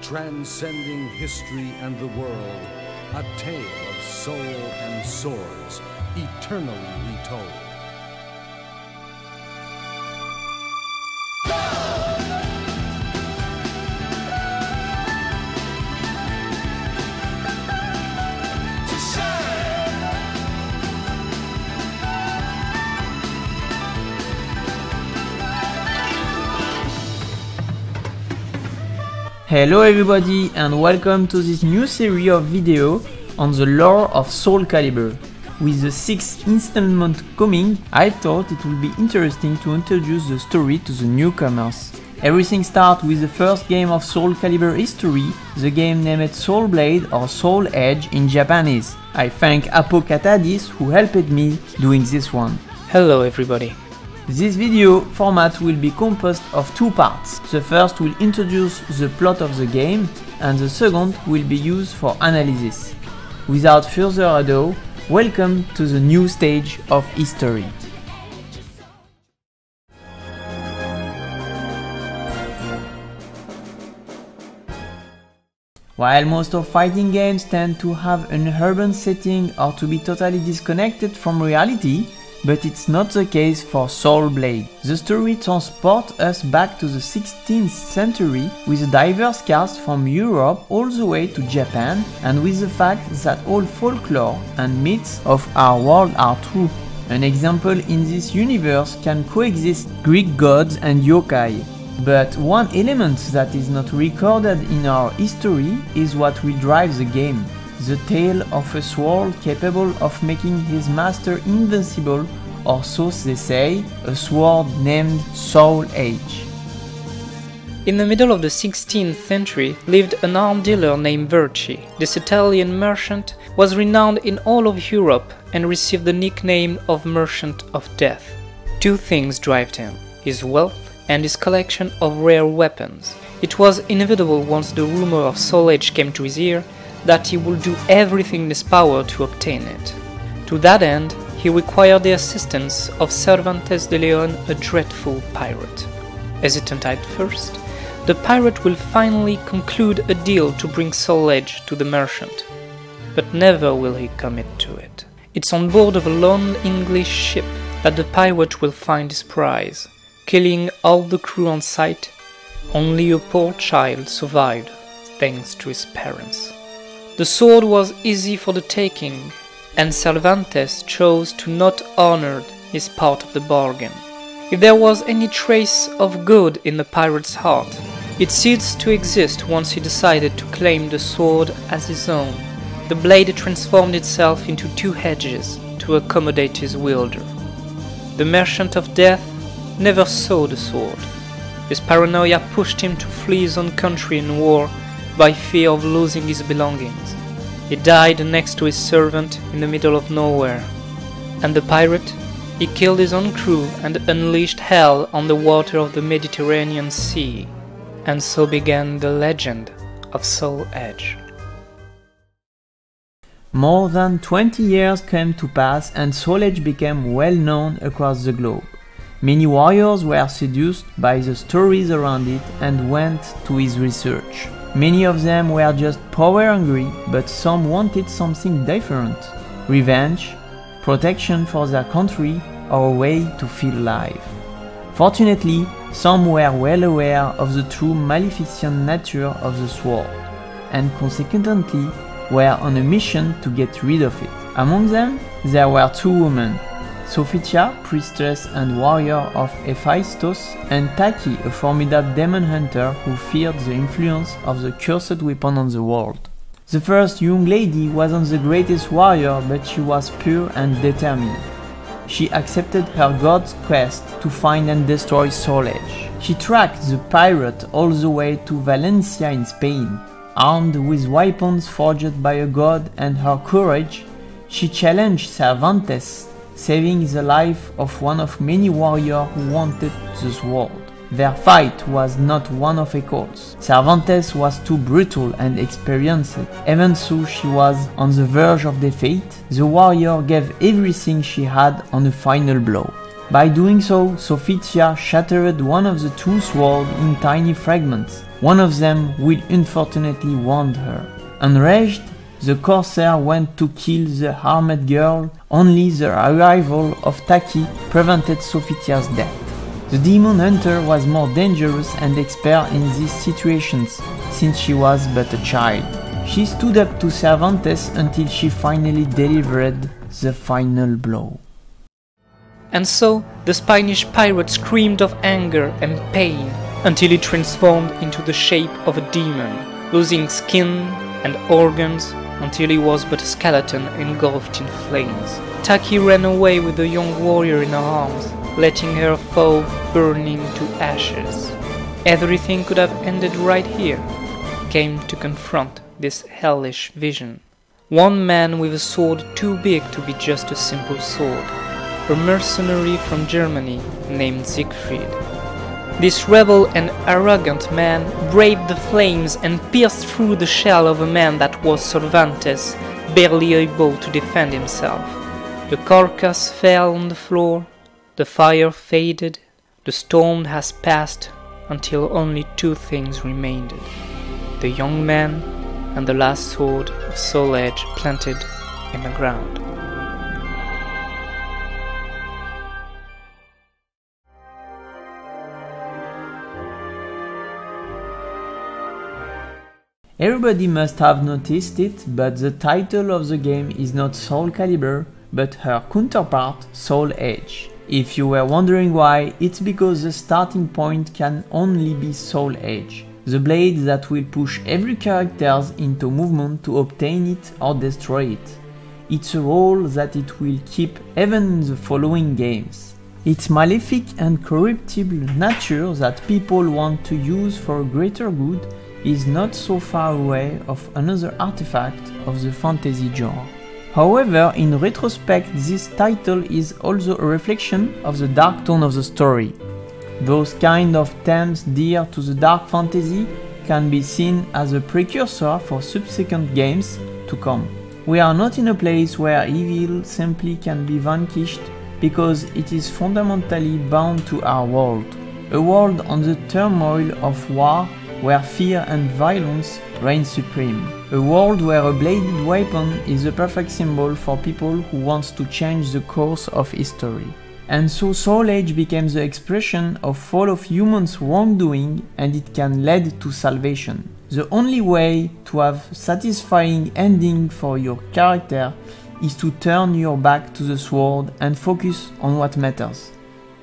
transcending history and the world, a tale of soul and swords, eternally retold. Hello everybody and welcome to this new series of video on the lore of SoulCalibur. With the 6th installment coming, I thought it would be interesting to introduce the story to the newcomers. Everything starts with the first game of SoulCalibur history, the game named SoulBlade or Soul Edge in Japanese. I thank Appareance who helped me doing this one. Hello everybody. This video format will be composed of two parts. The first will introduce the plot of the game and the second will be used for analysis. Without further ado, welcome to the new stage of history. While most of fighting games tend to have an urban setting or to be totally disconnected from reality, but it's not the case for SoulBlade. The story transports us back to the 16th century with a diverse cast from Europe all the way to Japan, and with the fact that all folklore and myths of our world are true. An example, in this universe can coexist Greek gods and yokai. But one element that is not recorded in our history is what will drive the game. The tale of a sword capable of making his master invincible, or so they say, a sword named Soul Edge. In the middle of the 16th century lived an arms dealer named Verci. This Italian merchant was renowned in all of Europe and received the nickname of Merchant of Death. Two things drove him: his wealth and his collection of rare weapons. It was inevitable once the rumor of Soul Edge came to his ear that he would do everything in his power to obtain it. To that end, he required the assistance of Cervantes de Leon, a dreadful pirate. Hesitant at first, the pirate will finally conclude a deal to bring Soul Edge to the merchant, but never will he commit to it. It's on board of a lone English ship that the pirate will find his prize. Killing all the crew on sight, only a poor child survived thanks to his parents. The sword was easy for the taking, and Cervantes chose to not honor his part of the bargain. If there was any trace of good in the pirate's heart, it ceased to exist once he decided to claim the sword as his own. The blade transformed itself into two edges to accommodate his wielder. The Merchant of Death never saw the sword. His paranoia pushed him to flee his own country in war by fear of losing his belongings. He died next to his servant in the middle of nowhere. And the pirate? He killed his own crew and unleashed hell on the water of the Mediterranean Sea. And so began the legend of Soul Edge. More than 20 years came to pass and Soul Edge became well known across the globe. Many warriors were seduced by the stories around it and went to his research. Many of them were just power hungry, but some wanted something different: revenge, protection for their country, or a way to feel alive. Fortunately, some were well aware of the true maleficent nature of the sword, and consequently were on a mission to get rid of it. Among them, there were two women: Sophia, priestess and warrior of Hephaestus, and Taki, a formidable demon hunter who feared the influence of the cursed weapon on the world. The first young lady wasn't the greatest warrior, but she was pure and determined. She accepted her god's quest to find and destroy Soul Edge. She tracked the pirate all the way to Valencia in Spain. Armed with weapons forged by a god and her courage, she challenged Cervantes, saving the life of one of many warriors who wanted the sword. Their fight was not one of equals. Cervantes was too brutal and experienced. Even though she was on the verge of defeat, the warrior gave everything she had on the final blow. By doing so, Sophia shattered one of the two swords in tiny fragments, one of them will unfortunately wound her. Enraged, the corsair went to kill the armed girl. Only the arrival of Taki prevented Sophitia's death. The demon hunter was more dangerous and expert in these situations, since she was but a child. She stood up to Cervantes until she finally delivered the final blow. And so, the Spanish pirate screamed of anger and pain until he transformed into the shape of a demon, losing skin and organs until he was but a skeleton engulfed in flames. Taki ran away with the young warrior in her arms, letting her foe burning to ashes. Everything could have ended right here. Came to confront this hellish vision. One man with a sword too big to be just a simple sword. A mercenary from Germany named Siegfried. This rebel and arrogant man braved the flames and pierced through the shell of a man that was Cervantes, barely able to defend himself. The carcass fell on the floor, the fire faded, the storm has passed until only two things remained: the young man and the last sword of soul edge planted in the ground. Everybody must have noticed it, but the title of the game is not SoulCalibur, but her counterpart, Soul Edge. If you were wondering why, it's because the starting point can only be Soul Edge, the blade that will push every character into movement to obtain it or destroy it. It's a role that it will keep even in the following games. Its malefic and corruptible nature that people want to use for a greater good is not so far away of another artifact of the fantasy genre. However, in retrospect, this title is also a reflection of the dark tone of the story. Those kind of themes dear to the dark fantasy can be seen as a precursor for subsequent games to come. We are not in a place where evil simply can be vanquished because it is fundamentally bound to our world, a world on the turmoil of war where fear and violence reign supreme. A world where a bladed weapon is a perfect symbol for people who want to change the course of history. And so Soul Edge became the expression of all of humans' wrongdoing, and it can lead to salvation. The only way to have a satisfying ending for your character is to turn your back to the sword and focus on what matters,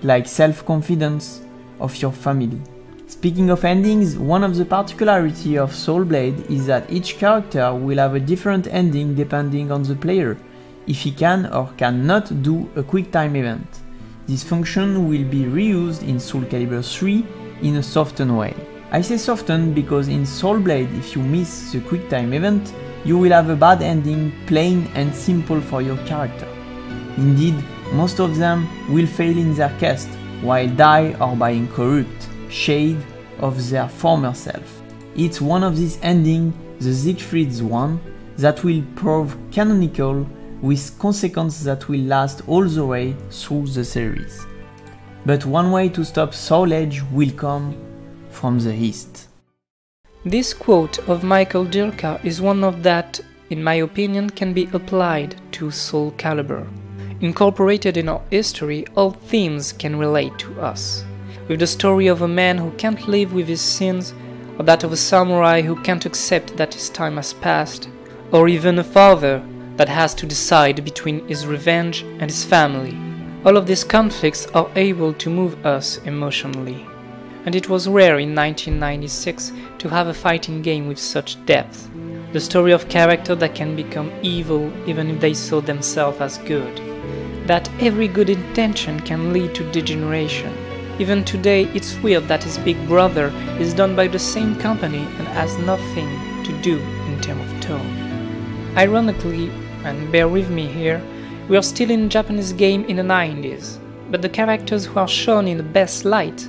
like self-confidence of your family. Speaking of endings, one of the particularities of SoulBlade is that each character will have a different ending depending on the player, if he can or cannot do a quick time event. This function will be reused in SoulCalibur III in a softened way. I say softened because in SoulBlade, if you miss the quick time event, you will have a bad ending, plain and simple for your character. Indeed, most of them will fail in their quest, while die or being corrupt, shade of their former self. It's one of these endings, the Siegfried's one, that will prove canonical with consequences that will last all the way through the series. But one way to stop Soul Edge will come from the east. This quote of Michael Dirca is one of that, in my opinion, can be applied to SoulCalibur. Incorporated in our history, all themes can relate to us. With the story of a man who can't live with his sins, or that of a samurai who can't accept that his time has passed, or even a father that has to decide between his revenge and his family. All of these conflicts are able to move us emotionally. And it was rare in 1996 to have a fighting game with such depth. The story of characters that can become evil even if they saw themselves as good. That every good intention can lead to degeneration. Even today, it's weird that his big brother is done by the same company and has nothing to do in terms of tone. Ironically, and bear with me here, we are still in a Japanese game in the 90s, but the characters who are shown in the best light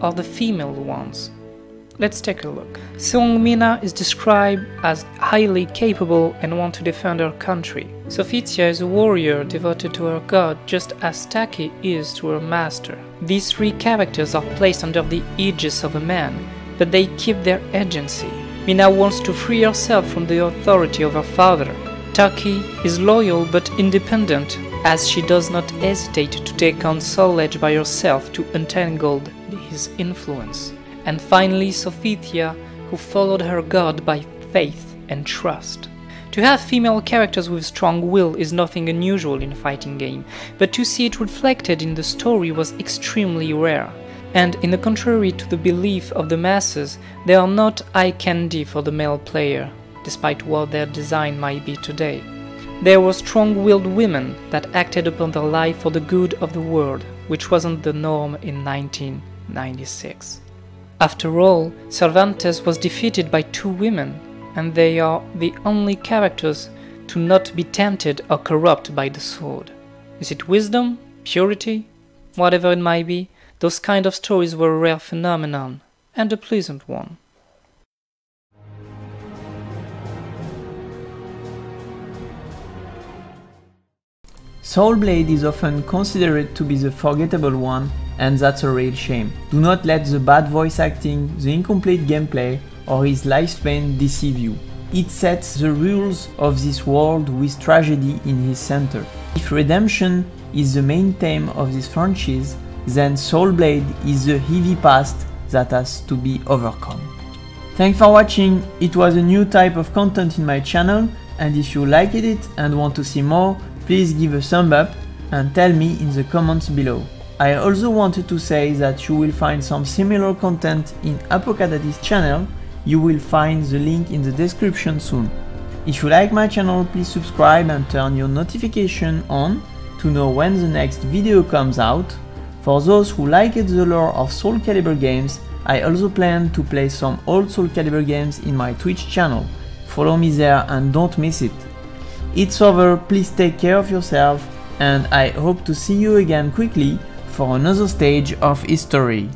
are the female ones. Let's take a look. Seong-mina is described as highly capable and want to defend her country. Sophia is a warrior devoted to her god just as Taki is to her master. These three characters are placed under the aegis of a man, but they keep their agency. Mina wants to free herself from the authority of her father. Taki is loyal but independent, as she does not hesitate to take on SoulEdge by herself to untangle his influence. And finally Sophia, who followed her god by faith and trust. To have female characters with strong will is nothing unusual in a fighting game, but to see it reflected in the story was extremely rare. And in the contrary to the belief of the masses, they are not eye candy for the male player, despite what their design might be today. There were strong-willed women that acted upon their life for the good of the world, which wasn't the norm in 1996. After all, Cervantes was defeated by 2 women, and they are the only characters to not be tempted or corrupt by the sword. Is it wisdom? Purity? Whatever it might be, those kind of stories were a rare phenomenon, and a pleasant one. SoulBlade is often considered to be the forgettable one, and that's a real shame. Do not let the bad voice acting, the incomplete gameplay, or his lifespan deceive you. It sets the rules of this world with tragedy in his center. If redemption is the main theme of this franchise, then SoulBlade is the heavy past that has to be overcome. Thanks for watching. It was a new type of content in my channel, and if you liked it and want to see more, please give a thumb up and tell me in the comments below. I also wanted to say that you will find some similar content in Apocada's channel. You will find the link in the description soon. If you like my channel, please subscribe and turn your notification on to know when the next video comes out. For those who liked the lore of SoulCalibur games, I also plan to play some old SoulCalibur games in my Twitch channel. Follow me there and don't miss it. It's over, please take care of yourself, and I hope to see you again quickly for another stage of history.